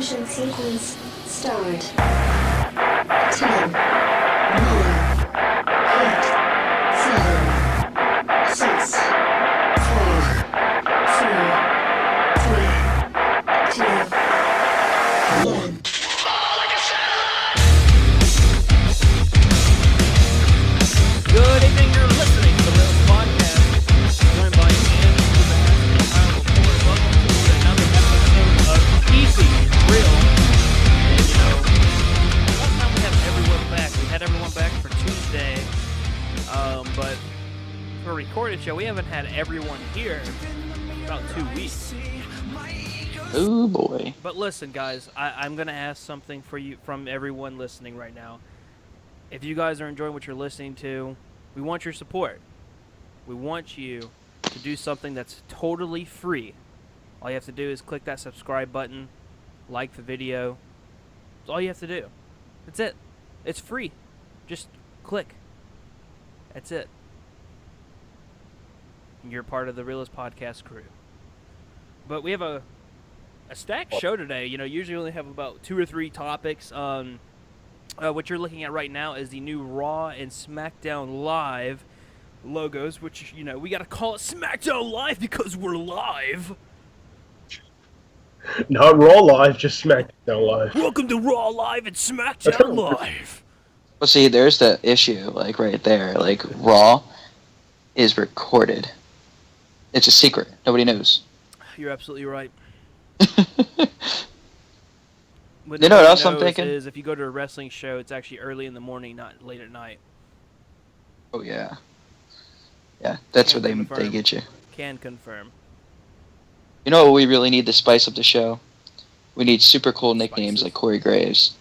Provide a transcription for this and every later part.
Ignition sequence start. 10, 9, 8, 7, 6, 5, 4, 3, 2, 1. Good evening, you're listening to the Realest Podcast. Joined by Andrew and Kyle Report. Welcome to another episode of Keeping It Real. And you know, last time we had everyone back. We had everyone back for Tuesday. But for a recorded show, we haven't had everyone here in about 2 weeks. Oh boy. But listen, guys, I'm going to ask something for you from everyone listening right now. If you guys are enjoying what you're listening to, we want your support. We want you to do something that's totally free. All you have to do is click that subscribe button, like the video. That's all you have to do. That's it. It's free. Just click. That's it. You're part of the Realest Podcast crew. But we have a stacked show today. You know, usually we only have about 2 or 3 topics. What you're looking at right now is the new Raw and SmackDown Live logos, which, you know, we got to call it SmackDown Live because we're live. Not Raw Live, just SmackDown Live. Welcome to Raw Live and SmackDown Live. Well, see, there's the issue, like, right there. Like, Raw is recorded. It's a secret. Nobody knows. You're absolutely right. What you know what else I'm nobody knows thinking? is if you go to a wrestling show, it's actually early in the morning, not late at night. Oh, yeah. Yeah, that's Can where they confirm. get you. Can confirm. You know what we really need to spice up the show? We need super cool nicknames Spices. like Corey Graves.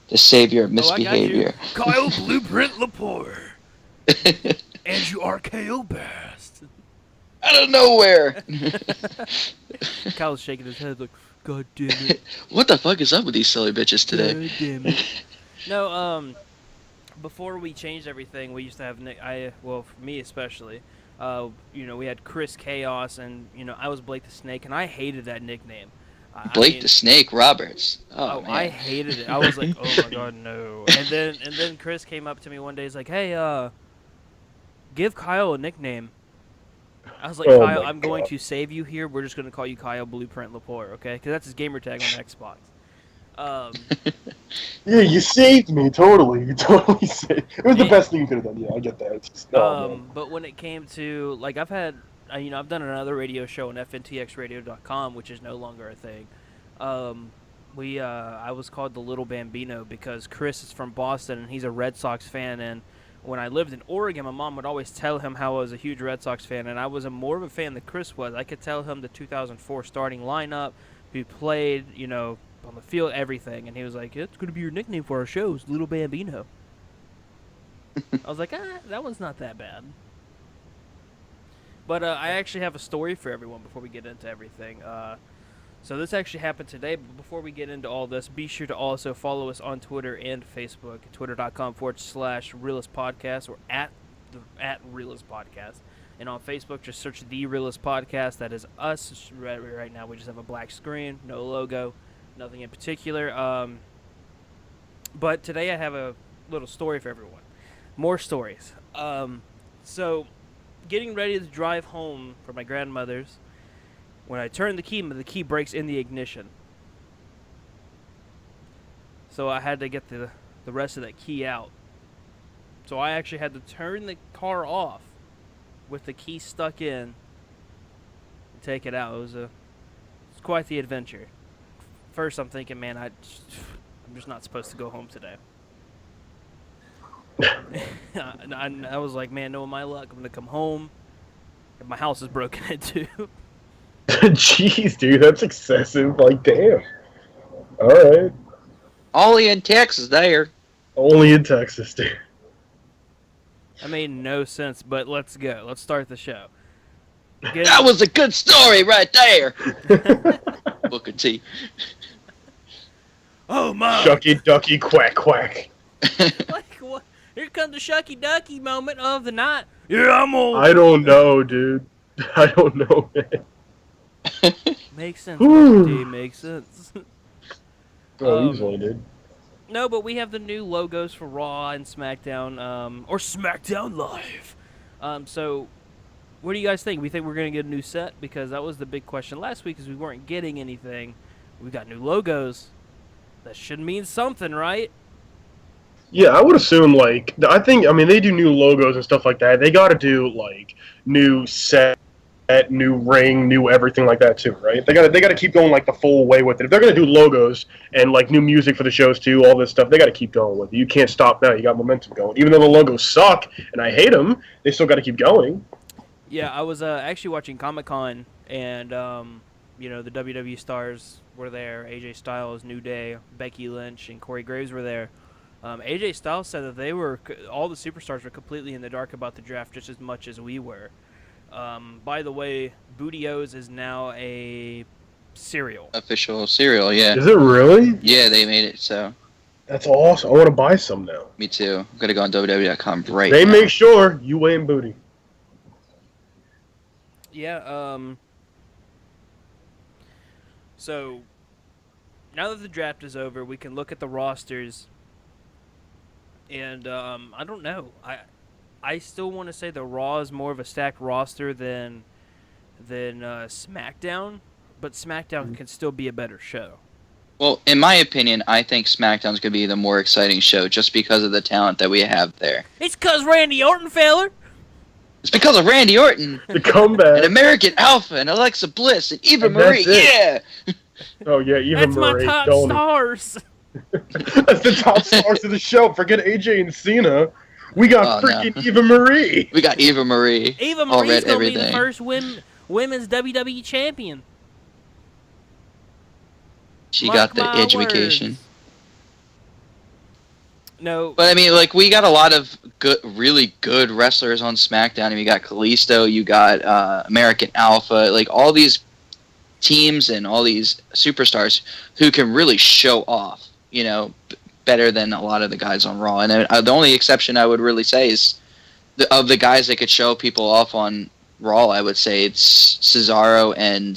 The savior of misbehavior. Oh, I got you. Kyle Blueprint Lepore. Andrew RKO Bast. Out of nowhere! Kyle's shaking his head like, God damn it. What the fuck is up with these silly bitches today? God damn it. No, before we changed everything, we used to have for me especially, you know, we had Chris Chaos, and, you know, I was Blake the Snake, and I hated that nickname. Blake the Snake Roberts. Oh, man. I hated it. I was like, oh my god, no. And then Chris came up to me one day, he's like, hey, give Kyle a nickname. I was like, Oh Kyle, my I'm going God. to save you here. We're just going to call you Kyle Blueprint Lepore, okay? Because that's his gamer tag on Xbox. Yeah, you saved me, totally. You totally saved. It was the best thing you could have done. Yeah, I get that. It's just, man. But when it came to, like, I've had, you know, I've done another radio show on FNTXradio.com, which is no longer a thing. I was called the Little Bambino because Chris is from Boston and he's a Red Sox fan, and when I lived in Oregon, my mom would always tell him how I was a huge Red Sox fan, and I was more of a fan than Chris was. I could tell him the 2004 starting lineup, who played, you know, on the field, everything, and he was like, it's going to be your nickname for our shows, Little Bambino. I was like, that one's not that bad. But I actually have a story for everyone before we get into everything. So this actually happened today, but before we get into all this, be sure to also follow us on Twitter and Facebook, twitter.com/Realest Podcast, or at Realest Podcast. And on Facebook, just search The Realest Podcast. That is us. Right now, we just have a black screen, no logo, nothing in particular. But today I have a little story for everyone. More stories. So, getting ready to drive home from my grandmother's, when I turn the key breaks in the ignition. So I had to get the rest of that key out. So I actually had to turn the car off with the key stuck in and take it out. It was quite the adventure. First I'm thinking, man, I'm just not supposed to go home today. I was like, man, no, my luck. I'm going to come home and my house is broken into. Jeez, dude, that's excessive. Like, damn. Alright. Only in Texas there. Only in Texas, dude. That made no sense, but let's go. Let's start the show. That was a good story right there. Booker T. Oh, my. Shucky ducky quack quack. Like, what? Here comes the shucky ducky moment of the night. Yeah, I'm old. I don't know, dude. I don't know, man. Makes sense, Whew. Booker T. Makes sense. Oh, easily, dude. No, but we have the new logos for Raw and SmackDown, or SmackDown Live. So, what do you guys think? We think we're going to get a new set? Because that was the big question last week, is we weren't getting anything. We got new logos. That should mean something, right? Yeah, I would assume, like, I mean, they do new logos and stuff like that. They got to do, like, new set, new ring, new everything like that, too, right? They got to keep going, like, the full way with it. If they're going to do logos and, like, new music for the shows, too, all this stuff, they got to keep going with it. You can't stop now. You got momentum going. Even though the logos suck, and I hate them, they still got to keep going. Yeah, I was actually watching Comic-Con, and, the WWE stars were there. AJ Styles, New Day, Becky Lynch, and Corey Graves were there. AJ Styles said that all the superstars were completely in the dark about the draft just as much as we were. By the way, Booty-O's is now a cereal. Official cereal, yeah. Is it really? Yeah, they made it so. That's awesome. I want to buy some now. Me too. I'm gonna go on WWE.com right They now. make sure you weigh in booty. Yeah, so now that the draft is over, we can look at the rosters. And I don't know. I still want to say the Raw is more of a stacked roster than SmackDown, but SmackDown can still be a better show. Well, in my opinion, I think SmackDown's gonna be the more exciting show just because of the talent that we have there. It's 'cause Randy Orton, feller. It's because of Randy Orton, The comeback. and American Alpha, and Alexa Bliss, and Eva And Marie. that's Yeah. Oh yeah, even That's my Marie. top don't- stars. That's the top stars of the show. Forget AJ and Cena. We got Oh, freaking no. Eva Marie. We got Eva Marie. Eva All Marie's read gonna be the everything. first women's WWE champion. She Mark got the my education. words. No, But I mean, like, we got a lot of really good wrestlers on SmackDown. I mean, you got Kalisto, you got American Alpha, like all these teams and all these superstars who can really show off, better than a lot of the guys on Raw. And the only exception I would really say is of the guys that could show people off on Raw, I would say it's Cesaro and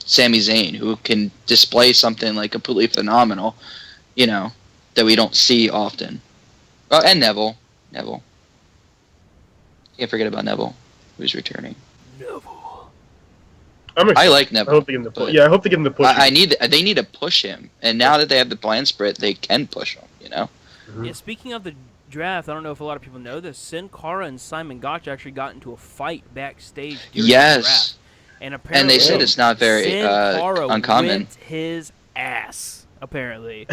Sami Zayn, who can display something like completely phenomenal, that we don't see often. Oh, and Neville. Can't forget about Neville, who's returning. I like I Neville. hope they give him the push. but Yeah, I hope they give him the push. they need to push him, and now that they have the brand split, they can push him. yeah. Speaking of the draft, I don't know if a lot of people know this. Sin Cara and Simon Gotch actually got into a fight backstage during the Yes, draft, and and apparently they said it's not very Sin Cara uncommon. whipped his ass. Apparently,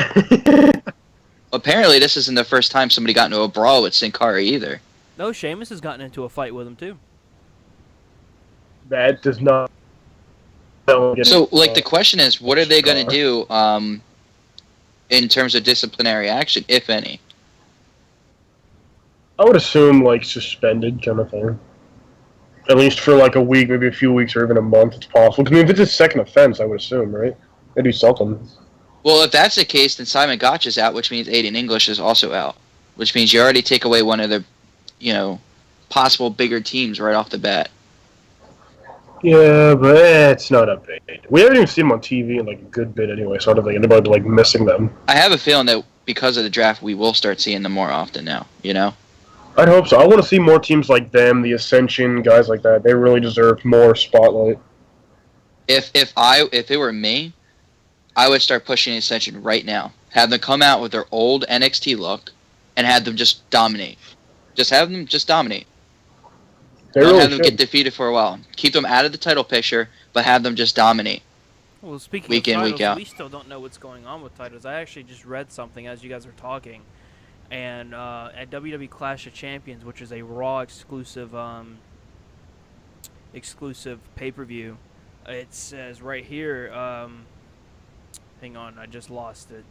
Apparently, this isn't the first time somebody got into a brawl with Sin Cara either. no, Sheamus has gotten into a fight with him too. That does not. So, like, the question is, what are they going to do in terms of disciplinary action, if any? I would assume like suspended kind of thing. At least for like a week, maybe a few weeks, or even a month. It's possible. I mean, if it's a second offense, I would assume, right? They do something. Well, if that's the case, then Simon Gotch is out, which means Aiden English is also out. Which means you already take away one of the, possible bigger teams right off the bat. Yeah, but it's not a big. We haven't even seen them on TV in like a good bit anyway, so I don't think anybody's like missing them. I have a feeling that because of the draft, we will start seeing them more often now, I'd hope so. I want to see more teams like them, the Ascension, guys like that. They really deserve more spotlight. If it were me, I would start pushing Ascension right now. Have them come out with their old NXT look, and have them just dominate. Just have them just dominate. They Don't really have them should. get defeated for a while. Keep them out of the title picture, but have them just dominate. Well, speaking Week of in, titles, week out. we still don't know what's going on with titles. I actually just read something as you guys were talking, and at WWE Clash of Champions, which is a Raw exclusive pay-per-view, it says right here. Hang on, I just lost it.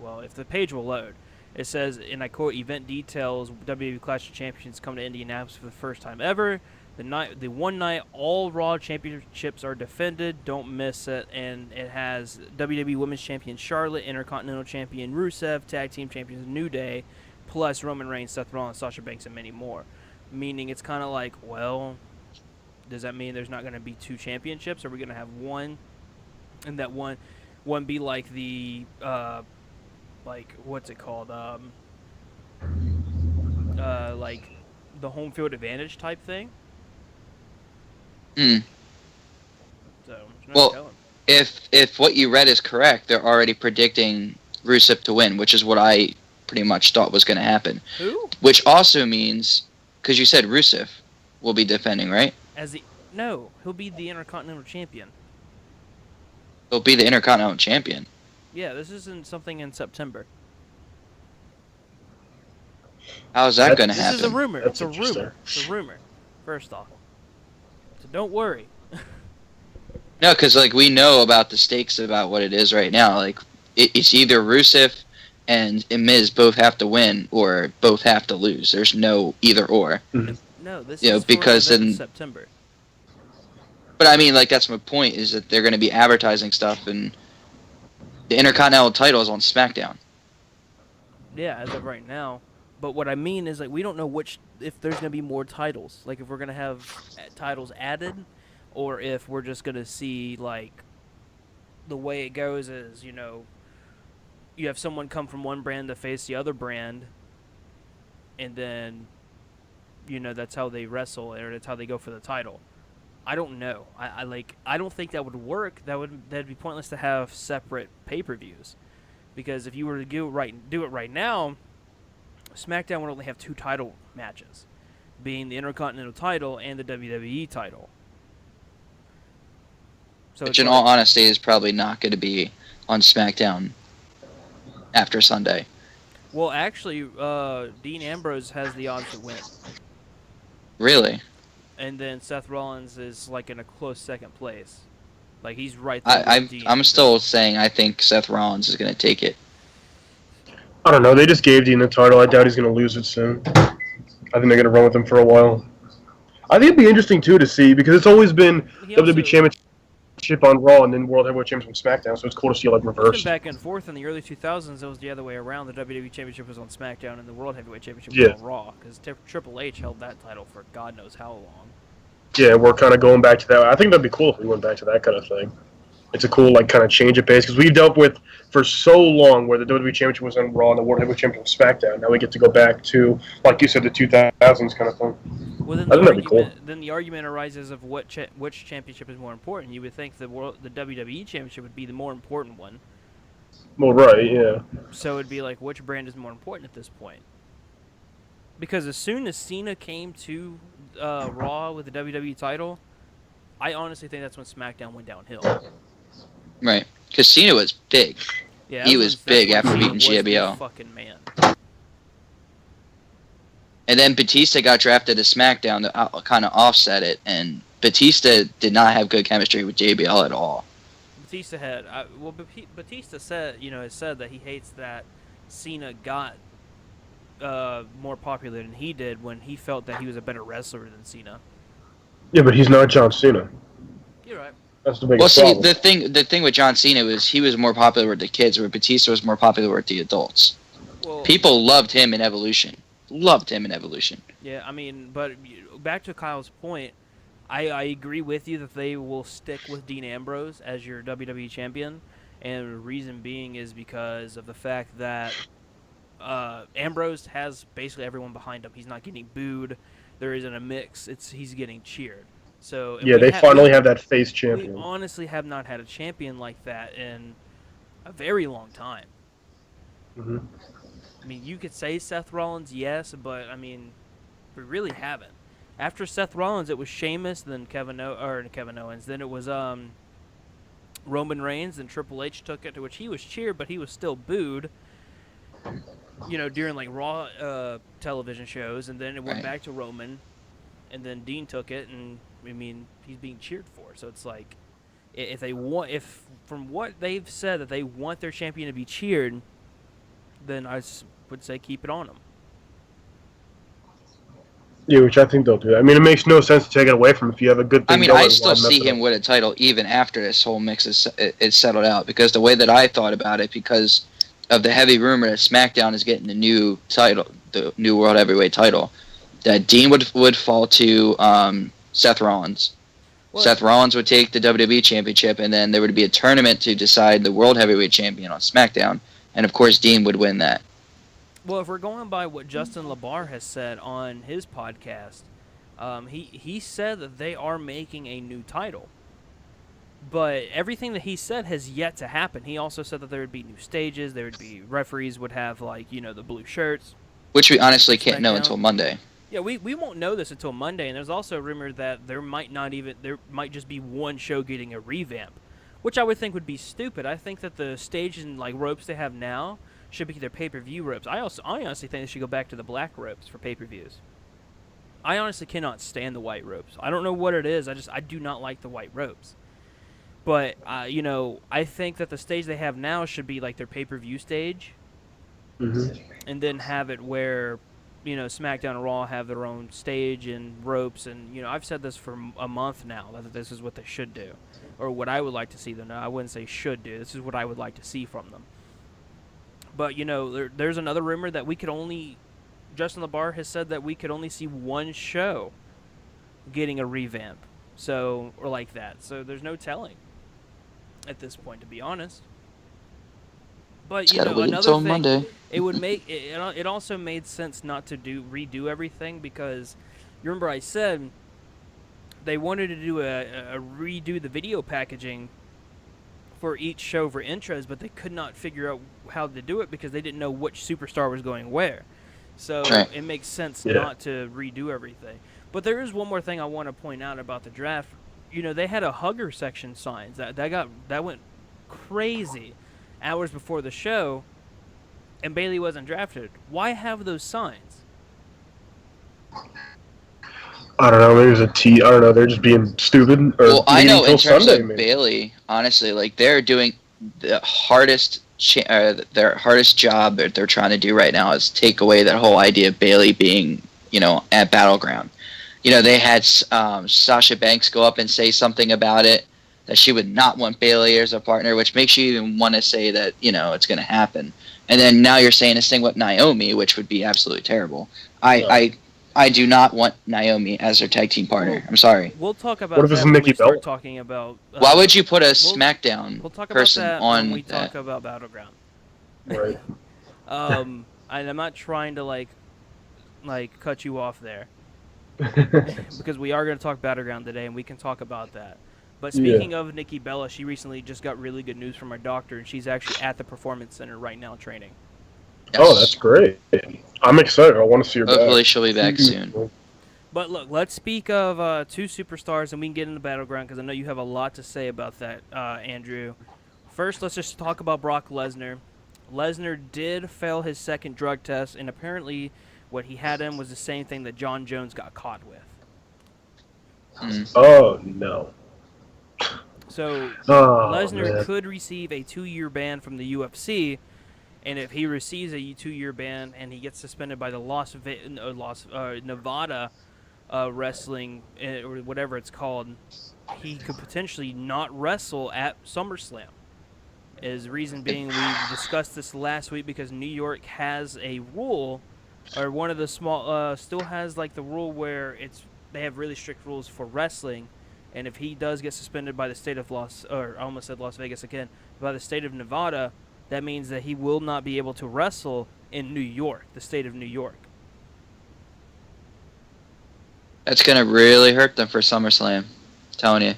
Well, if the page will load, it says, and I quote, "Event details: WWE Clash of Champions come to Indianapolis for the first time ever. The one night all Raw championships are defended. Don't miss it." And it has WWE Women's Champion Charlotte, Intercontinental Champion Rusev, Tag Team Champions New Day, plus Roman Reigns, Seth Rollins, Sasha Banks, and many more. Meaning, it's kind of like, well, does that mean there's not going to be two championships? Are we going to have one? And that one, One be like the what's it called? Like the home field advantage type thing. Hmm. So there's no Well, telling. if what you read is correct, they're already predicting Rusev to win, which is what I pretty much thought was going to happen. Who? Which also means, because you said Rusev will be defending, right? No, he'll be the Intercontinental Champion. He'll be the Intercontinental Champion. Yeah, this isn't something in September. How's that going to This happen? is a rumor. That's It's a interesting. rumor. It's a rumor. First off, so don't worry. No, because like we know about the stakes about what it is right now. Like it's either Rusev and Miz both have to win or both have to lose. There's no either or. No, this You know, is because for an event in in- September. But I mean, like that's my point is that they're going to be advertising stuff, and the Intercontinental title is on SmackDown. Yeah, as of right now. But what I mean is, like, we don't know if there's gonna be more titles. Like, if we're gonna have titles added, or if we're just gonna see like the way it goes is, you have someone come from one brand to face the other brand, and then, that's how they wrestle or that's how they go for the title. I don't know. I don't think that would work. That'd be pointless to have separate pay-per-views, because if you were to do it right now, SmackDown would only have 2 title matches, being the Intercontinental title and the WWE title. So Which, in all honesty, is probably not going to be on SmackDown after Sunday. well, actually, Dean Ambrose has the odds to win, Really? and then Seth Rollins is like in a close second place. Like he's right there. with Dean. I'm still saying I think Seth Rollins is going to take it. I don't know. They just gave Dean the title. I doubt he's going to lose it soon. I think they're going to run with him for a while. I think it'd be interesting, too, to see, because it's always been He WWE also- Championship on Raw and then World Heavyweight Championship on SmackDown, so it's cool to see, like, It's been reversed. back and forth in the early 2000s. It was the other way around. The WWE Championship was on SmackDown, and the World Heavyweight Championship was Yeah. on Raw. Because Triple H held that title for God knows how long. Yeah, we're kind of going back to that. I think that'd be cool if we went back to that kind of thing. It's a cool, like, kind of change of pace, because we've dealt with, for so long, where the WWE Championship was on Raw and the World Heavyweight Championship on SmackDown. Now we get to go back to, like you said, the 2000s kind of thing. Well, then I think that'd be cool. then the argument arises of which championship is more important. You would think the WWE Championship would be the more important one. Well, right, yeah. So it'd be like, which brand is more important at this point? Because as soon as Cena came to Raw with the WWE title, I honestly think that's when SmackDown went downhill. Right. Because Cena was big. Yeah, He was big that's when after Cena beating was the JBL. fucking man. And then Batista got drafted to SmackDown to kind of offset it, and Batista did not have good chemistry with JBL at all. Batista had Batista said has said that he hates that Cena got more popular than he did when he felt that he was a better wrestler than Cena. Yeah, but he's not John Cena. You're right. That's the Well, biggest see, problem. the thing with John Cena was he was more popular with the kids, where Batista was more popular with the adults. Well, People loved him in Evolution. Loved him in Evolution. yeah, I mean, but back to Kyle's point, I agree with you that they will stick with Dean Ambrose as your WWE champion, and the reason being is because of the fact that Ambrose has basically everyone behind him. He's not getting booed. There isn't a mix. He's getting cheered. So Yeah, they finally have that face champion. We honestly have not had a champion like that in a very long time. Hmm. I mean, you could say Seth Rollins, yes, but I mean, we really haven't. After Seth Rollins, it was Sheamus, then Kevin Owens, then it was Roman Reigns, then Triple H took it, to which he was cheered, but he was still booed. During like Raw television shows, and then it went Right. back to Roman, and then Dean took it, and I mean, he's being cheered for. So it's like, if from what they've said that they want their champion to be cheered, then I would say keep it on them. Yeah, which I think they'll do. I mean, it makes no sense to take it away from him if you have a good thing I mean, going. I Why still mess see it him up? with a title even after this whole mix is settled out, because the way that I thought about it, because of the heavy rumor that SmackDown is getting the new title, the new World Heavyweight title, that Dean would fall to Seth Rollins, Seth Rollins would take the WWE Championship, and then there would be a tournament to decide the World Heavyweight Champion on SmackDown, and of course Dean would win that. Well, if we're going by what Justin LaBar has said on his podcast, he said that they are making a new title. But everything that he said has yet to happen. He also said that there would be new stages, there would be referees would have, like, you know, the blue shirts. Which we honestly can't know until Monday. Yeah, we won't know this until Monday, and there's also a rumor that there might just be one show getting a revamp, which I would think would be stupid. I think that the stage and, like, ropes they have now should be their pay-per-view ropes. I honestly think they should go back to the black ropes for pay-per-views. I honestly cannot stand the white ropes. I don't know what it is. I do not like the white ropes. But, you know, I think that the stage they have now should be like their pay-per-view stage. Mm-hmm. And then have it where, you know, SmackDown and Raw have their own stage and ropes. And, you know, I've said this for a month now, that this is what they should do. Or what I would like to see them do. I wouldn't say should do. This is what I would like to see from them. But, you know, there's another rumor that we could only... Justin LaBar has said that we could only see one show getting a revamp. So, or like that. So there's no telling at this point, to be honest. But, you know, another thing, Monday. it would make... It also made sense not to redo everything, because you remember I said they wanted to do a redo the video packaging for each show for intros, but they could not figure out how to do it because they didn't know which superstar was going where. So it makes sense not to redo everything. But there is one more thing I want to point out about the draft. You know, they had a hugger section signs that went crazy hours before the show, and Bayley wasn't drafted. Why have those signs? I don't know. Maybe it's I don't know. They're just being stupid. Or well, I know in terms Sunday, of Bayley, honestly, like they're doing the hardest their hardest job that they're trying to do right now is take away that whole idea of Bayley being, you know, at Battleground. You know, they had Sasha Banks go up and say something about it, that she would not want Bayley as a partner, which makes you even want to say that, you know, it's going to happen. And then now you're saying this thing with Naomi, which would be absolutely terrible. I do not want Naomi as their tag team partner. I'm sorry. We'll talk about what if that when we start Bella? Talking about... Why would you put a SmackDown we'll talk person about that on when we that? talk about Battleground. Right. And I'm not trying to, like cut you off there. Because we are going to talk Battleground today, and we can talk about that. But speaking of Nikki Bella, she recently just got really good news from her doctor, and she's actually at the Performance Center right now training. Yes. Oh, that's great. I'm excited. I want to see her back. Hopefully she'll be back soon. But look, let's speak of two superstars, and we can get into Battleground, because I know you have a lot to say about that, Andrew. First, let's just talk about Brock Lesnar. Lesnar did fail his second drug test, and apparently what he had in was the same thing that John Jones got caught with. Oh, no. So Lesnar could receive a 2-year ban from the UFC, and if he receives a 2-year ban and he gets suspended by the Nevada wrestling, or whatever it's called, he could potentially not wrestle at SummerSlam. His reason being, we discussed this last week, because New York has a rule, or one of the small still has like the rule where they have really strict rules for wrestling, and if he does get suspended by the state of I almost said Las Vegas again, by the state of Nevada, that means that he will not be able to wrestle in New York, the state of New York. That's gonna really hurt them for SummerSlam. I'm telling you.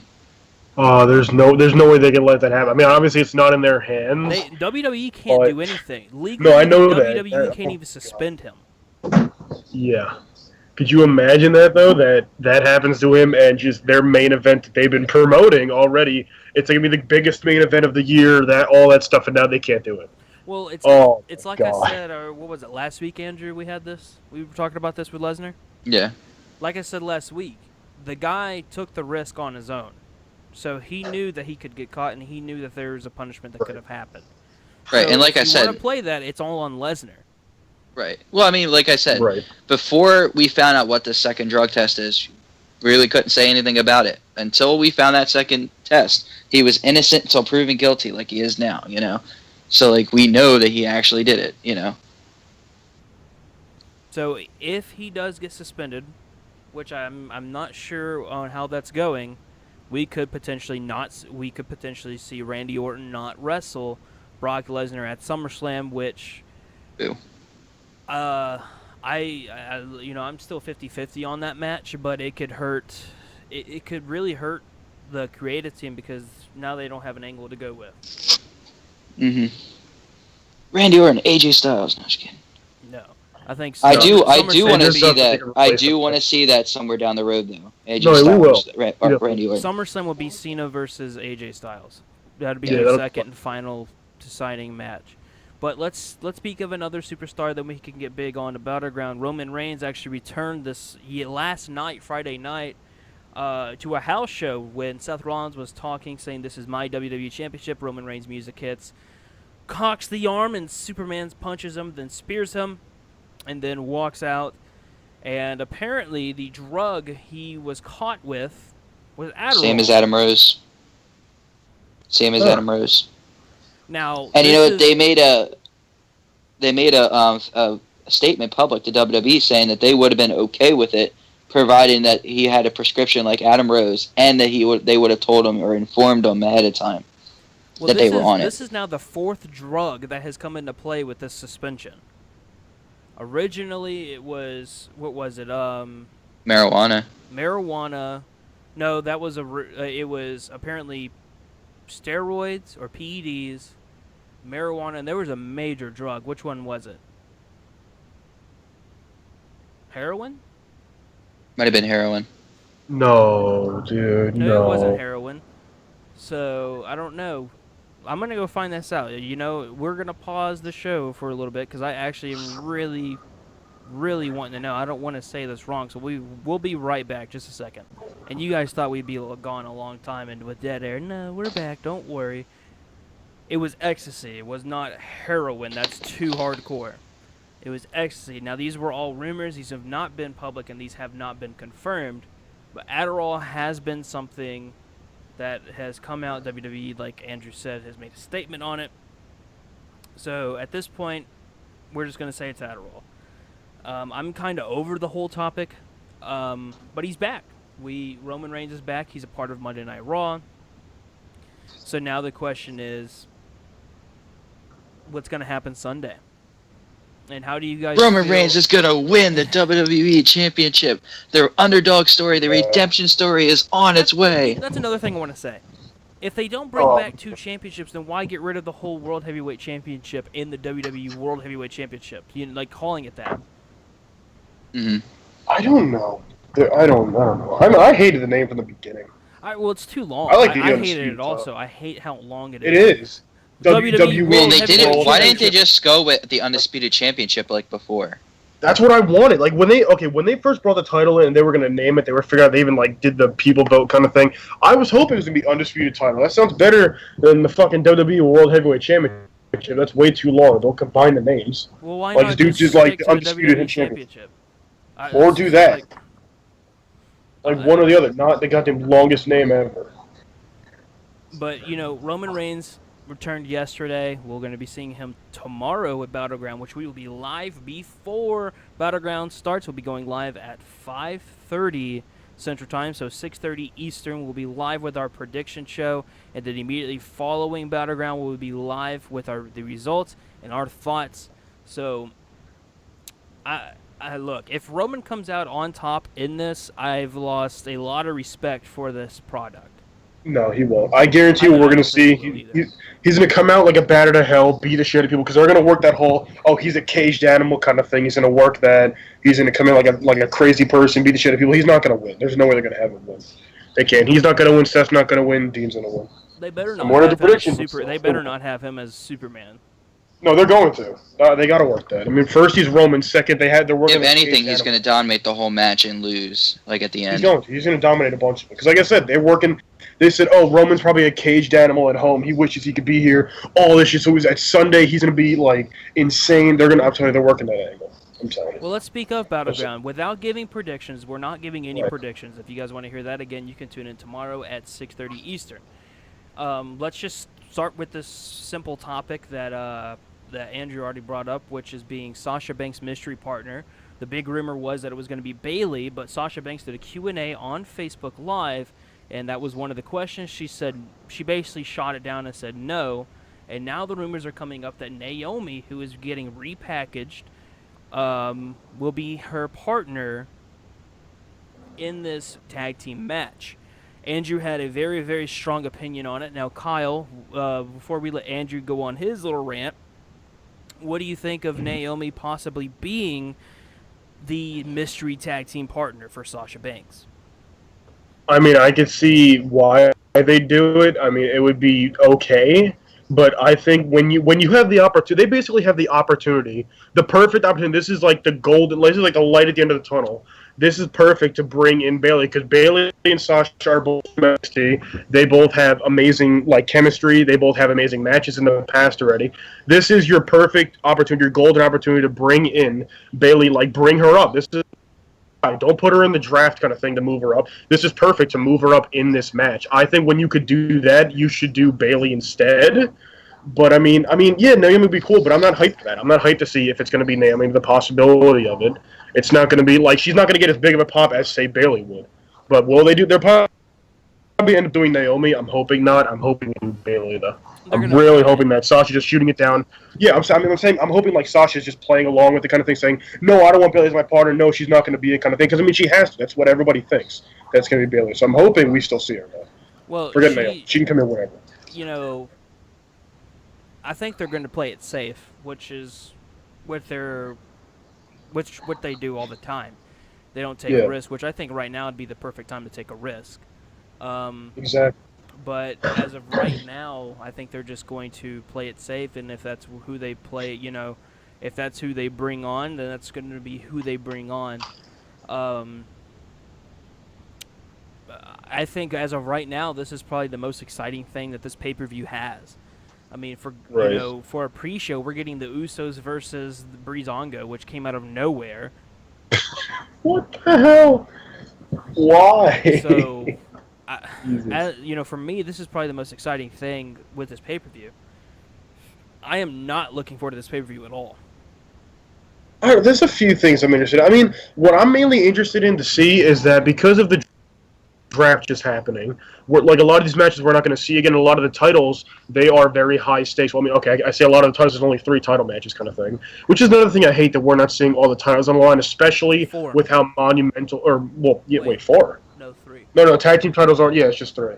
Oh, there's no way they can let that happen. I mean, obviously it's not in their hands. WWE can't do anything. Legally, no, I know WWE can't even suspend him. Yeah. Could you imagine that, though, that happens to him, and just their main event that they've been promoting already, it's going to be the biggest main event of the year, all that stuff, and now they can't do it. Well, it's like God. I said, or what was it, last week, Andrew, we had this? We were talking about this with Lesnar? Yeah. Like I said last week, the guy took the risk on his own. So he knew that he could get caught, and he knew that there was a punishment that could have happened. Right, so and like I said... if you want to play that, it's all on Lesnar. Right. Well, I mean, like I said, right. Before we found out what the second drug test is, really couldn't say anything about it. Until we found that second test, he was innocent until proven guilty, like he is now, you know? So, like, we know that he actually did it, you know? So, if he does get suspended, which I'm not sure on how that's going, we could potentially see Randy Orton not wrestle Brock Lesnar at SummerSlam, which Ew. I'm still 50-50 on that match, but it could hurt. It could really hurt the creative team because now they don't have an angle to go with. Mm-hmm. Randy Orton, AJ Styles. No, just kidding. No, I think I do SummerSlam want to would see be- that. I do want to see that somewhere down the road, though. AJ No, we Styles, will. Yeah. Randy Orton. SummerSlam would be Cena versus AJ Styles. That'd be Yeah, their that'll- second and final deciding match. But let's speak of another superstar that we can get big on the Battleground. Roman Reigns actually returned this last night, Friday night, to a house show when Seth Rollins was talking, saying, "This is my WWE Championship." Roman Reigns music hits, cocks the arm, and Superman punches him, then spears him, and then walks out. And apparently, the drug he was caught with was Adderall. Same as Adam Rose. Same as Adam Rose. Now, And you know this what? They made a statement public to WWE saying that they would have been okay with it, providing that he had a prescription like Adam Rose, and that they would have told him or informed him ahead of time that they were on it. This is now the fourth drug that has come into play with this suspension. Originally, it was what was it? Marijuana. Marijuana. No, that was it was apparently steroids or PEDs, marijuana, and there was a major drug. Which one was it? Heroin? Might have been heroin. No, dude, No, no. it wasn't heroin. So, I don't know. I'm going to go find this out. You know, we're going to pause the show for a little bit because I actually am really, really wanting to know. I don't want to say this wrong, so we'll be right back just a second. And you guys thought we'd be gone a long time and with dead air. No, we're back. Don't worry. It was ecstasy. It was not heroin. That's too hardcore. It was ecstasy. Now, these were all rumors. These have not been public, and these have not been confirmed. But Adderall has been something that has come out. WWE, like Andrew said, has made a statement on it. So, at this point, we're just going to say it's Adderall. I'm kind of over the whole topic, but he's back. Roman Reigns is back. He's a part of Monday Night Raw. So now the question is, what's going to happen Sunday? And how do you guys Roman feel? Reigns is going to win the WWE Championship. Their underdog story, the redemption story is on its way. That's another thing I want to say. If they don't bring back 2 championships, then why get rid of the whole World Heavyweight Championship in the WWE World Heavyweight Championship? Like calling it that. Mm-hmm. I don't know. I don't know. I hated the name from the beginning. Well, it's too long. I like the I hated Undisputed it also. title. I hate how long it It is. is. WWE Well, World they Heavyweight didn't. Why didn't they Championship. just go with the Undisputed Championship like before? That's what I wanted. Like when they first brought the title in and they were gonna name it, they were figuring out they even like did the people vote kind of thing. I was hoping it was gonna be Undisputed title. That sounds better than the fucking WWE World Heavyweight Championship. That's way too long. Don't combine the names. Well, why Like, not just do, like, stick to the Undisputed WWE Championship. Championship? Or do that. Like, Like one or the other, not the goddamn longest name ever. but Roman Reigns returned yesterday. We're going to be seeing him tomorrow at Battleground, which we will be live before Battleground starts. We'll be going live at 5:30 Central Time, so 6:30 Eastern. We'll be live with our prediction show, and then immediately following Battleground, we'll be live with the results and our thoughts. So, I look, if Roman comes out on top in this, I've lost a lot of respect for this product. No, he won't. I guarantee you, I we're going don't to see. think he will either. He's going to come out like a batter to hell, beat the shit out of people, because they're going to work that whole, he's a caged animal kind of thing. He's going to work that. He's going to come in like a crazy person, beat the shit out of people. He's not going to win. There's no way they're going to have him win. They can't. He's not going to win. Seth's not going to win. Dean's going to win. They better not. I'm one of the have him as predictions. They better not have him as Superman. No, they're going to. They got to work that. I mean, first he's Roman. Second, they're working. If anything, he's going to dominate the whole match and lose, like at the end. He's going to dominate a bunch of it. Because, like I said, they're working. They said, Roman's probably a caged animal at home. He wishes he could be here. All this shit. So at Sunday, he's going to be, like, insane. I'm telling you, they're working that angle. I'm telling you. Well, let's speak of Battleground. Without giving predictions, we're not giving any Right. predictions. If you guys want to hear that again, you can tune in tomorrow at 6:30 Eastern. Let's just start with this simple topic that Andrew already brought up, which is being Sasha Banks' mystery partner. The big rumor was that it was going to be Bayley, but Sasha Banks did a Q&A on Facebook Live, And that was one of the questions. She basically shot it down and said no. And now the rumors are coming up that Naomi, who is getting repackaged, will be her partner in this tag team match. Andrew had a very, very strong opinion on it. Now, Kyle, before we let Andrew go on his little rant, what do you think of Naomi possibly being the mystery tag team partner for Sasha Banks? I mean, I could see why they do it. I mean, it would be okay, but I think when you have the opportunity, they basically have the opportunity, the perfect opportunity. This is like the golden. This is like the light at the end of the tunnel. This is perfect to bring in Bayley because Bayley and Sasha are both from NXT. They both have amazing chemistry. They both have amazing matches in the past already. This is your perfect opportunity, your golden opportunity to bring in Bayley, bring her up. This is. Don't put her in the draft kind of thing to move her up. This is perfect to move her up in this match. I think when you could do that, you should do Bayley instead. But I mean, yeah, Naomi would be cool, but I'm not hyped for that. I'm not hyped to see if it's going to be Naomi, the possibility of it. It's not going to be she's not going to get as big of a pop as, say, Bayley would. But will they do? They'll probably end up doing Naomi. I'm hoping not. I'm hoping they do Bayley, though. I'm really hoping that Sasha just shooting it down. Yeah, I'm saying I'm hoping Sasha's just playing along with the kind of thing, saying, no, I don't want Bayley as my partner. No, she's not going to be it kind of thing. Because, I mean, she has to. That's what everybody thinks. That's going to be Bayley. So I'm hoping we still see her, though. Well, forget Naomi. She can come in whenever. You know, I think they're going to play it safe, which is what they do all the time. They don't take a risk, which I think right now would be the perfect time to take a risk. Exactly. But as of right now, I think they're just going to play it safe, and if that's who they play, if that's who they bring on, then that's going to be who they bring on. I think as of right now, this is probably the most exciting thing that this pay-per-view has. I mean, for a pre-show, we're getting the Usos versus the Breezango, which came out of nowhere. What the hell? Why? So, for me, this is probably the most exciting thing with this pay-per-view. I am not looking forward to this pay-per-view at all. There's a few things I'm interested in. I mean, what I'm mainly interested in to see is that because of the draft just happening, a lot of these matches we're not going to see again. A lot of the titles, they are very high stakes. Well, I mean, okay, I say a lot of the titles, there's only 3 title matches kind of thing, which is another thing I hate, that we're not seeing all the titles on the line, especially 4. With how monumental, 4. No, 3. No, tag team titles aren't, it's just 3.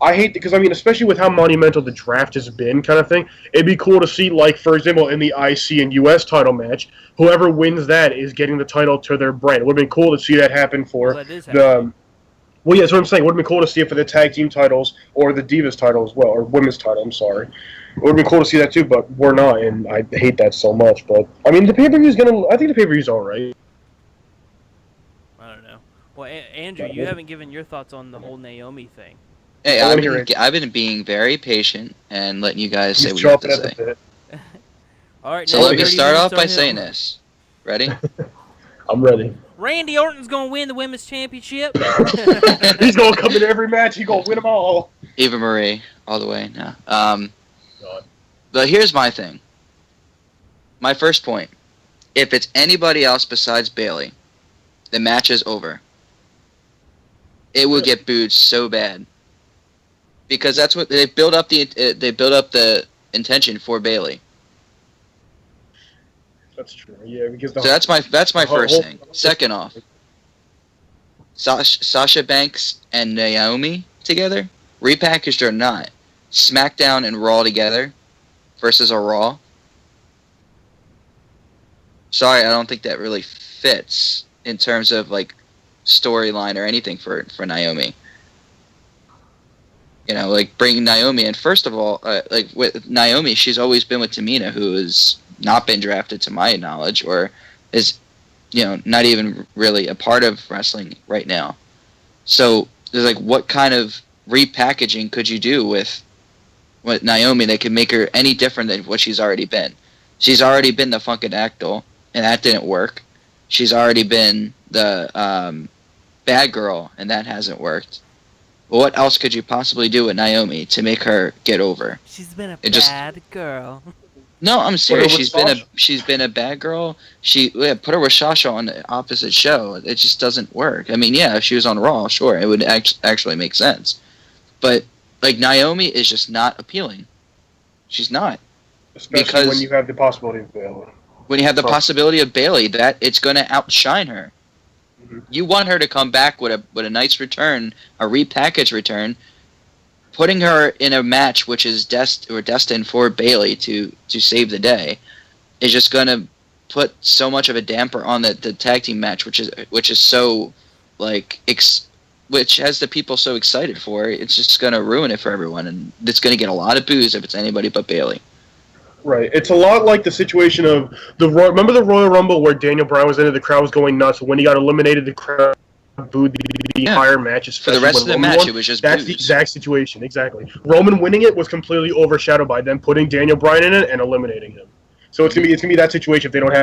I hate, because, I mean, especially with how monumental the draft has been kind of thing, it'd be cool to see, for example, in the IC and US title match, whoever wins that is getting the title to their brand. It would have been cool to see that happen for the... Well, yeah, that's what I'm saying. It would have been cool to see it for the tag team titles or the Divas title as well, or women's title, I'm sorry. It would have been cool to see that too, but we're not, and I hate that so much. But, I mean, the pay-per-view's I think the pay-per-view's alright. I don't know. Well, Andrew, you haven't given your thoughts on the whole Naomi thing. Hey, I've been being very patient and letting you guys say what you have to say. All right, so let me start off by saying this. Ready? I'm ready. Randy Orton's going to win the women's championship. He's going to come in every match. He's going to win them all. Eva Marie, all the way. No. But here's my thing. My first point. If it's anybody else besides Bayley, the match is over. It will get booed so bad. Because that's what they build up the intention for Bayley. That's true. Yeah, because so that's my first thing. Second off, Sasha Banks and Naomi together, repackaged or not, SmackDown and Raw together versus a Raw. Sorry, I don't think that really fits in terms of storyline or anything for Naomi. Bringing Naomi in. First of all, with Naomi, she's always been with Tamina, who has not been drafted to my knowledge, or is, not even really a part of wrestling right now. So, there's what kind of repackaging could you do with Naomi that could make her any different than what she's already been? She's already been the Funkadactyl, and that didn't work. She's already been the bad girl, and that hasn't worked. What else could you possibly do with Naomi to make her get over? She's been a bad girl. No, I'm her serious. with Sasha. She's been a bad girl. Put her with Sasha on the opposite show. It just doesn't work. I mean, yeah, if she was on Raw, sure, it would actually make sense. But like Naomi is just not appealing. She's not. Especially because when you have the possibility of Bayley. when you have the possibility of Bayley, that it's going to outshine her. Mm-hmm. You want her to come back with a nice return, a repackaged return. Putting her in a match which is destined for Bayley to save the day is just going to put so much of a damper on the tag team match, which is so like which has the people so excited for. It's just going to ruin it for everyone, and it's going to get a lot of boos if it's anybody but Bayley. Right. It's a lot like the situation of remember the Royal Rumble where Daniel Bryan was in it, the crowd was going nuts. When he got eliminated, the crowd booed the entire match. For the rest of the match, it was just that's boos. the exact situation. Exactly. Roman winning it was completely overshadowed by them putting Daniel Bryan in it and eliminating him. So it's gonna be that situation if they don't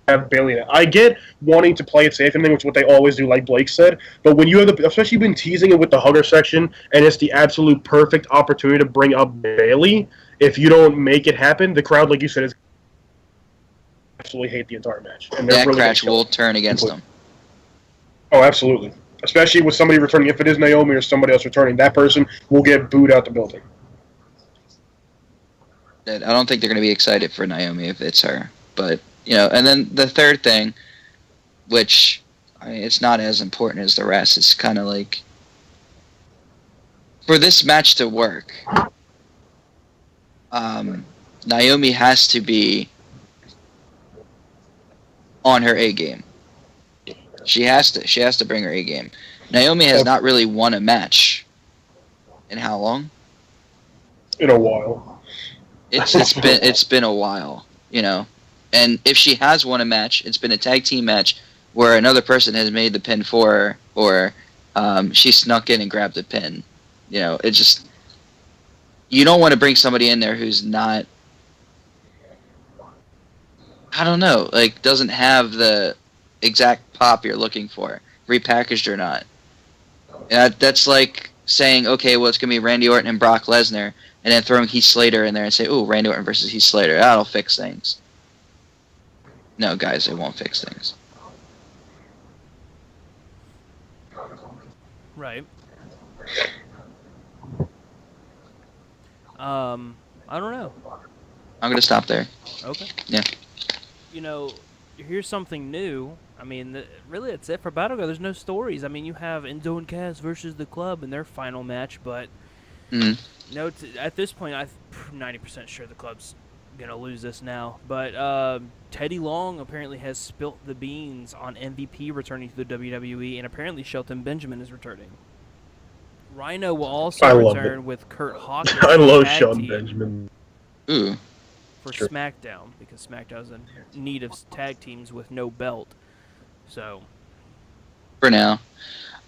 have Bayley in it. I get wanting to play it safe and thing, which is what they always do, like Blake said. But when you have especially you've been teasing it with the hugger section, and it's the absolute perfect opportunity to bring up Bayley. If you don't make it happen, the crowd, like you said, is absolutely hate the entire match. And That really crash will turn against them. Oh, absolutely. Especially with somebody returning. If it is Naomi or somebody else returning, that person will get booed out the building. I don't think they're going to be excited for Naomi if it's her. But, and then the third thing, which it's not as important as the rest, it's kind of like, for this match to work, Naomi has to be on her A game. She has to bring her A game. Naomi has not really won a match in how long? In a while. It's been a while, And if she has won a match, it's been a tag team match where another person has made the pin for her, or she snuck in and grabbed the pin. It just, you don't want to bring somebody in there who's not, I don't know, like doesn't have the exact pop you're looking for, repackaged or not. That's like saying, okay, well, it's going to be Randy Orton and Brock Lesnar, and then throwing Heath Slater in there and say, ooh, Randy Orton versus Heath Slater. That'll fix things. No, guys, it won't fix things. Right. I don't know. I'm going to stop there. Okay. Yeah. Here's something new. I mean, really, that's it for Battleground. There's no stories. I mean, you have Enzo and Cass versus the Club in their final match, but at this point, I'm 90% sure the Club's gonna lose this now. But Teddy Long apparently has spilt the beans on MVP returning to the WWE, and apparently Shelton Benjamin is returning. Rhino will also return with Kurt Hawkins. I love Shelton Benjamin. Ooh. For SmackDown, because SmackDown's in need of tag teams with no belt. So, for now,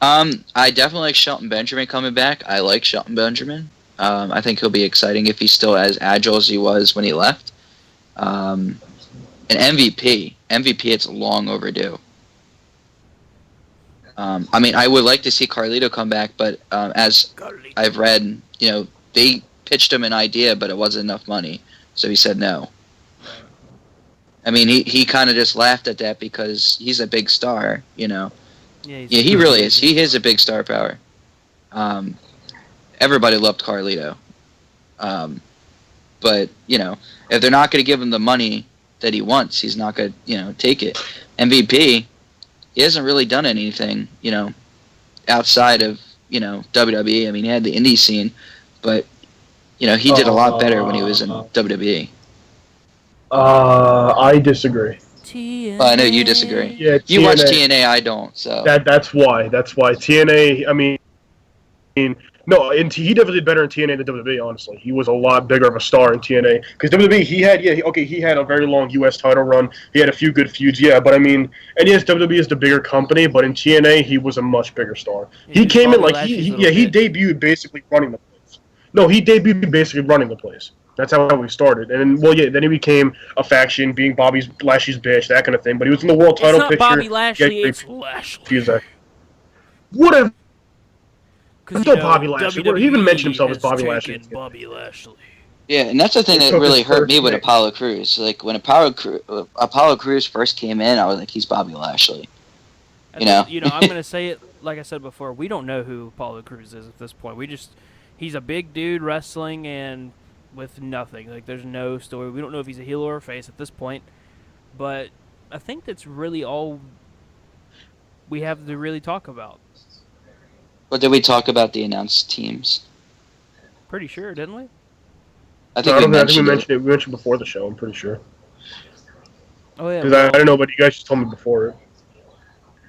I definitely like Shelton Benjamin coming back. I like Shelton Benjamin. I think he'll be exciting if he's still as agile as he was when he left. And MVP, it's long overdue. I mean, I would like to see Carlito come back, but as I've read, they pitched him an idea, but it wasn't enough money, so he said no. I mean, he kind of just laughed at that because he's a big star, Yeah, he really is. He is a big star power. Everybody loved Carlito. But, if they're not going to give him the money that he wants, he's not going to, take it. MVP, he hasn't really done anything, outside of, WWE. I mean, he had the indie scene, but, he did a lot better when he was in WWE. I disagree. Well, I know you disagree. Yeah, you watch TNA, I don't. So that's why. TNA. I mean, no, he definitely did better in TNA than WWE. Honestly, he was a lot bigger of a star in TNA because WWE. He had a very long U.S. title run. He had a few good feuds. Yeah, but I mean, and yes, WWE is the bigger company, but in TNA, he was a much bigger star. He came in like he debuted basically running the place. No, he debuted basically running the place. That's how we started. And then he became a faction, being Lashley's bitch, that kind of thing. But he was in the world title picture. It's not Bobby Lashley, it's Lashley. Whatever. It's still Bobby Lashley. He even mentioned himself as Bobby Lashley. Bobby Lashley. Yeah, and that's the thing It that took really his hurt first me with name. Apollo Crews. Like when Apollo Crews first came in, I was like, he's Bobby Lashley. You know? I'm gonna say it like I said before. We don't know who Apollo Crews is at this point. He's a big dude wrestling and with nothing. Like there's no story. We don't know if he's a heel or a face at this point. But I think that's really all we have to really talk about. But did we talk about the announced teams? Pretty sure, didn't we? I No, think I we don't think I think we mentioned it. mentioned it. We mentioned before the show. I'm pretty sure. Oh yeah. Because I don't know, but you guys just told me before it.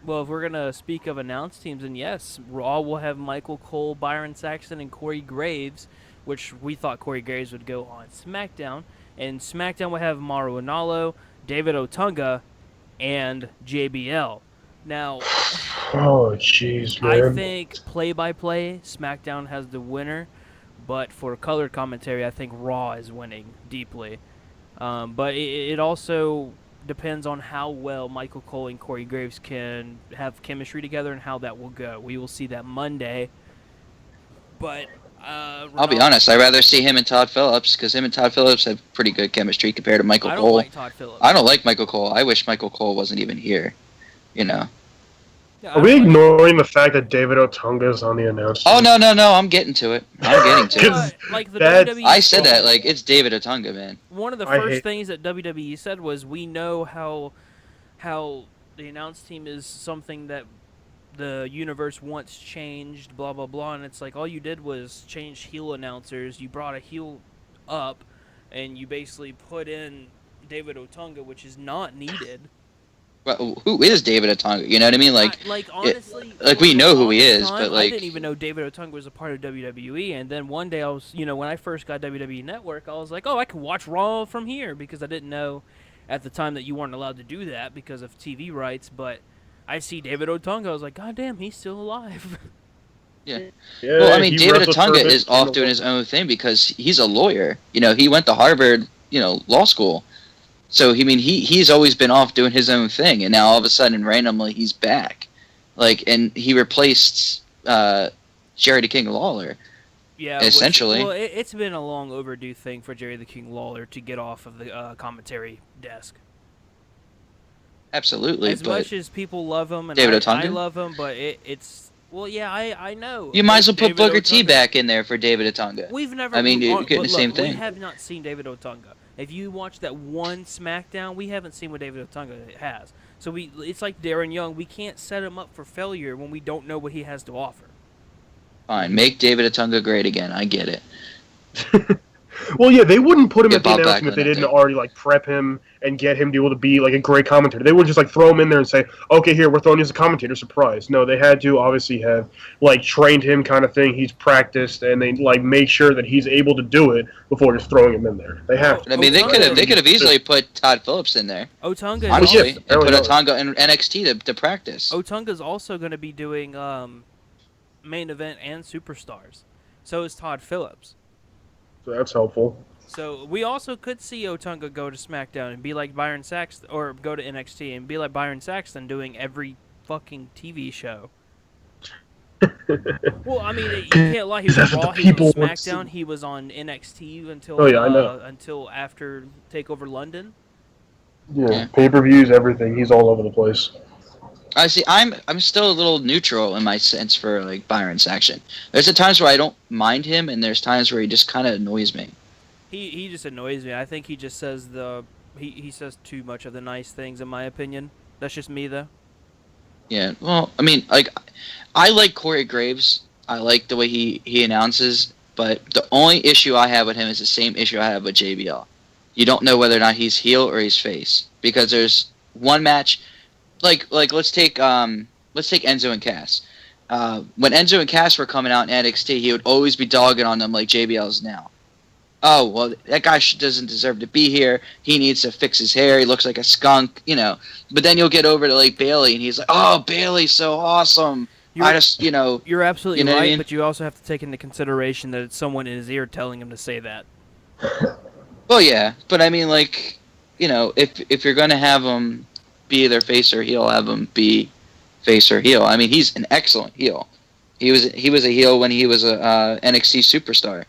Well, if we're gonna speak of announced teams, then yes, Raw will have Michael Cole, Byron Saxton, and Corey Graves, which we thought Corey Graves would go on SmackDown, and SmackDown will have Mauro Ranallo, David Otunga, and JBL. Now, Oh, jeez, I man. think play-by-play, SmackDown has the winner, but for color commentary, I think Raw is winning deeply. But it also depends on how well Michael Cole and Corey Graves can have chemistry together and how that will go. We will see that Monday. But I'll be honest, I'd rather see him and Todd Phillips because him and Todd Phillips have pretty good chemistry compared to Michael I Cole. don't like Todd Phillips. I don't like Michael Cole. I wish Michael Cole wasn't even here. You know. Yeah, Are we ignoring the fact that David Otunga is on the announcement? Oh no! I'm getting to it. I'm getting to it. Because like the that's- WWE I said that like it's David Otunga, man. One of the I first hate- things that WWE said was we know how the announce team is something that the universe wants changed, blah blah blah, and it's like all you did was change heel announcers. You brought a heel up, and you basically put in David Otunga, which is not needed. But who is David Otunga? You know what I mean? Like, honestly, like for we the know who he longest is, time, but like, I didn't even know David Otunga was a part of WWE. And then one day I was, when I first got WWE Network, I was like, oh, I can watch Raw from here because I didn't know at the time that you weren't allowed to do that because of TV rights. But I see David Otunga, I was like, God damn, he's still alive. yeah. Yeah, Well, I mean, he David wrestled for a Otunga bit is in off the- doing his own thing because he's a lawyer. You know, he went to Harvard, law school. So he's always been off doing his own thing, and now all of a sudden, randomly, he's back. Like, and he replaced Jerry the King Lawler. Yeah, essentially. It's been a long overdue thing for Jerry the King Lawler to get off of the commentary desk. Absolutely, As but much as people love him, and David I Otunga? love him, but it's well, yeah, I know. you might as well put David Booker T Otunga. back in there for David Otunga. We've never. I mean, you're but getting the same look, thing. We have not seen David Otunga. If you watch that one SmackDown, we haven't seen what David Otunga has. So it's like Darren Young. We can't set him up for failure when we don't know what he has to offer. Fine, make David Otunga great again. I get it. Well, yeah, they wouldn't put him Get at the Bob announcement if they Backlund up didn't there. already prep him and get him to be able to be a great commentator. They would just throw him in there and say, "Okay, here we're throwing you as a commentator." Surprise! No, they had to obviously have trained him, kind of thing. He's practiced, and they make sure that he's able to do it before just throwing him in there. They have to. I mean, they could have easily put Todd Phillips in there. Otunga. Honestly, yeah, and put really Otunga in NXT to practice. Otunga's also going to be doing main event and superstars. So is Todd Phillips. So that's helpful. So we also could see Otunga go to SmackDown and be like Byron Saxton, or go to NXT and be like Byron Saxton doing every fucking TV show. Well, I mean, you can't lie. He was That's on what Raw, the he was people on want to SmackDown, see. he was on NXT until Oh, yeah, I know. until after Takeover London. Yeah, pay-per-views, everything. He's all over the place. I see. I'm still a little neutral in my sense for Byron Saxton. There's times where I don't mind him, and there's times where he just kind of annoys me. He just annoys me. I think he just says he says too much of the nice things, in my opinion. That's just me, though. Yeah. Well, I mean, I like Corey Graves. I like the way he announces, but the only issue I have with him is the same issue I have with JBL. You don't know whether or not he's heel or he's face because there's one match. Let's take Enzo and Cass. When Enzo and Cass were coming out in NXT, he would always be dogging on them like JBL's now. Oh, well, that guy doesn't deserve to be here. He needs to fix his hair. He looks like a skunk, But then you'll get over to Bailey, and he's like, "Oh, Bailey's so awesome." You're absolutely you know what right, I mean? but you also have to take into consideration that it's someone in his ear telling him to say that. Well, yeah, but I mean, if you're gonna have him be either face or heel, have him be face or heel. I mean, he's an excellent heel. He was a heel when he was a NXT superstar.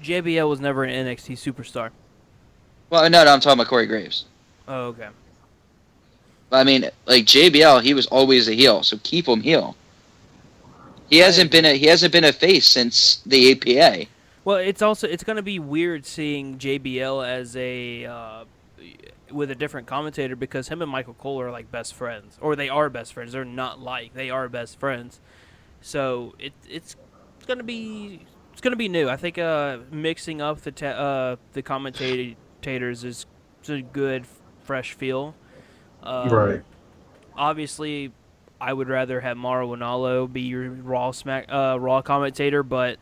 JBL was never an NXT superstar. Well, no, I'm talking about Corey Graves. Oh, okay. I mean, like JBL, he was always a heel, so keep him heel. He hasn't been a face since the APA. Well, it's going to be weird seeing JBL as a with a different commentator because him and Michael Cole are like best friends, or they are best friends. They're not like they are best friends. So it's going to be new. I think mixing up the commentators is a good fresh feel. Right. Obviously, I would rather have Mauro Ranallo be your Raw commentator, but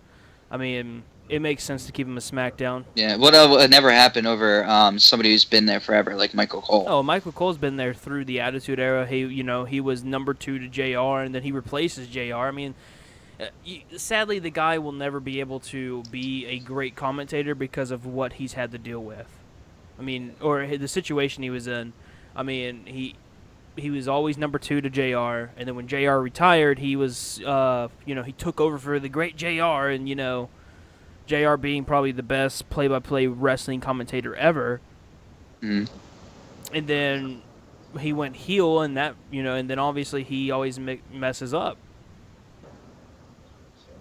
I mean, it makes sense to keep him a SmackDown. Yeah, what never happened over somebody who's been there forever, like Michael Cole. Oh, Michael Cole's been there through the Attitude Era. He was number 2 to JR, and then he replaces JR. I mean, sadly, the guy will never be able to be a great commentator because of what he's had to deal with. I mean, or the situation he was in. I mean, he was always number 2 to JR, and then when JR retired, he was, he took over for the great JR, and, JR being probably the best play-by-play wrestling commentator ever. Mm. And then he went heel, and that, and then obviously he always messes up.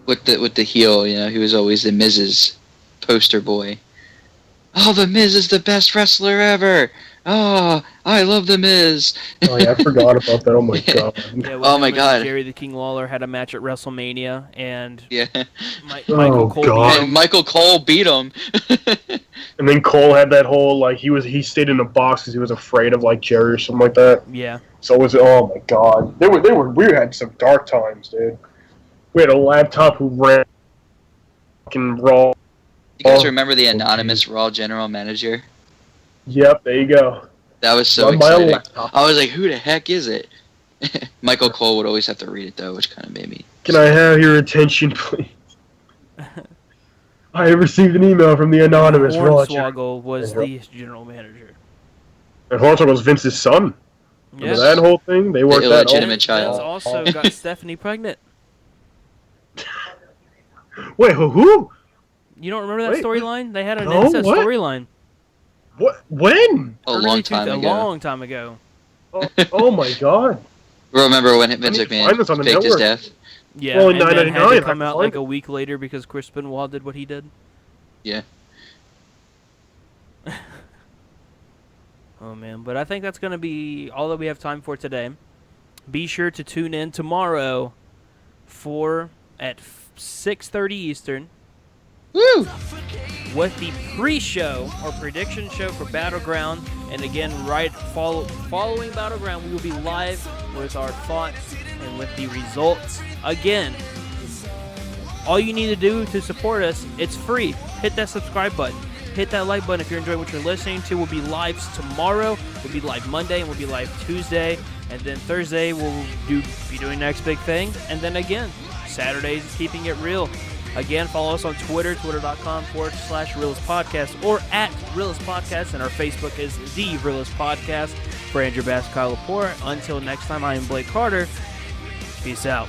With the heel, he was always the Miz's poster boy. Oh, the Miz is the best wrestler ever. Oh, I love the Miz. Oh yeah, I forgot about that. Oh my god. Yeah, oh my god. Jerry the King Lawler had a match at WrestleMania, and yeah, Michael Cole. Michael Cole beat him. And then Cole had that whole he stayed in a box because he was afraid of Jerry or something like that. Yeah. So it was oh my god, we had some dark times, dude. We had a laptop who ran fucking Raw. You guys remember the anonymous Raw general manager? Yep, there you go. That was so exciting. I was like, who the heck is it? Michael Cole would always have to read it, though, which kind of made me... Can I have your attention, please? I have received an email from the anonymous Raw general. Hornswoggle was the general manager. And Hornswoggle was Vince's son. Remember that whole thing? They weren't the that illegitimate child. Vince also got Stephanie pregnant. Wait, who? You don't remember that storyline? They had an No, incest what? storyline. What? When? A long time ago. Oh my god. Remember when Vince McMahon faked his death? Yeah, well, and then had to come out like a week later because Chris Benoit did what he did. Yeah. Oh man, but I think that's going to be all that we have time for today. Be sure to tune in tomorrow at 6:30 Eastern. Woo! With the pre-show or prediction show for Battleground, and again, following Battleground, we will be live with our thoughts and with the results. Again, all you need to do to support us, it's free. Hit that subscribe button. Hit that like button if you're enjoying what you're listening to. We'll be live tomorrow. We'll be live Monday, and we'll be live Tuesday. And then Thursday, we'll be doing next big thing. And then again, Saturdays, keeping it real. Again, follow us on Twitter, twitter.com/Realest Podcast or at Realest Podcast, and our Facebook is The Realest Podcast. For Andrew Bass, Kyle Laporte, until next time, I am Blake Carter. Peace out.